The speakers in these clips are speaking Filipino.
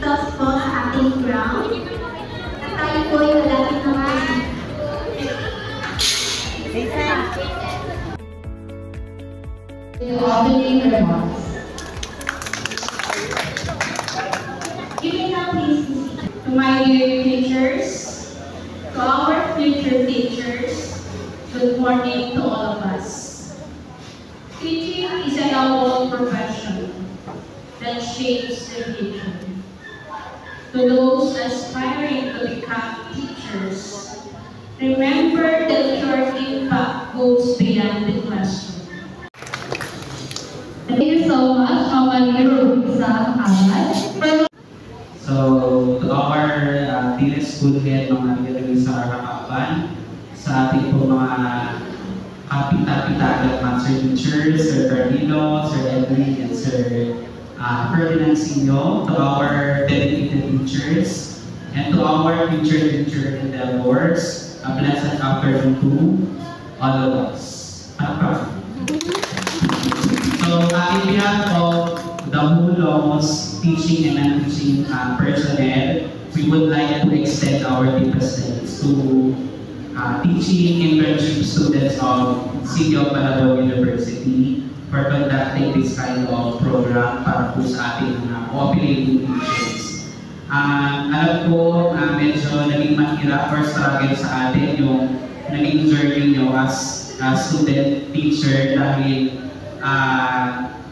Tapos po sa ating ground, at tayo po ay malapit naman. The opening remarks. Giving up please to my dear teachers, to our future teachers, good morning to all of us. Teaching is a noble profession that shapes the future. To those aspiring to become teachers, remember that your impact goes beyond the classroom. Thank you so much, Mama Nero sa Alat. So, to our dearest school head, mga nagagaling sa Rakaban, sa ating po mga kapita-pita master teachers, Sir Cardino, Sir Edwin, and Sir Ferdinand Sino, to our dedicated teachers, and to our future teacher endeavors, a blessed afternoon to all of us. So, in behalf of the whole Lomos teaching and non-teaching personnel, we would like to extend our deepest thanks to teaching internship students of City of Panadao University for conducting this kind of program para po sa ating cooperating teachers. Alam ko, medyo naging mahirap or struggle sa atin yung naging journey nyo as student teacher dahil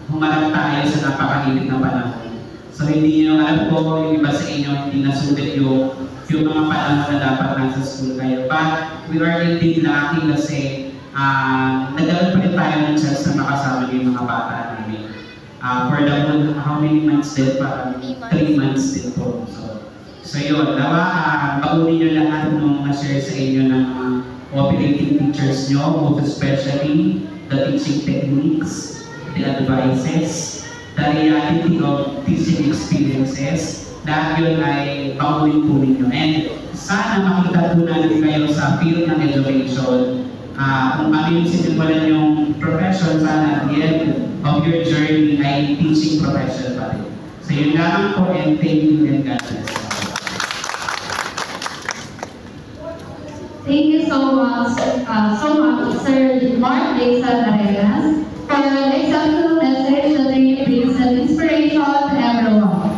humarap tayo sa napakainit na panahon. So hindi nyo, alam ko, yung iba sa inyo hindi nasulit yung mga panahon na dapat nasa school kayo. But we are indeed lucky kasi nagkaroon pa rin tayo ng chance na makasama yung mga bata namin. For the whole, how many months din? Parang 3 months din po. So yun, nawa, paunin nyo lahat nung na-share sa inyo ng mga operating teachers nyo, most especially the teaching techniques, the advices, the reality of teaching experiences, lahat yun ay paunin po ninyo. And sana makita po natin kayo sa field ng education. Kung ano yung sinimulan yung profession, sana at the end of your journey ay teaching profession pa rin. So yun lang po, and thank you and God bless. Thank you so much, Sir Mark Dixon Arenas, for the exceptional message that he brings an inspiration to everyone.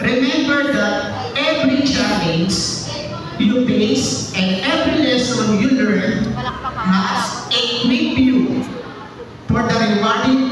Remember that every challenge you face and every lesson you learn must equip you for the rewarding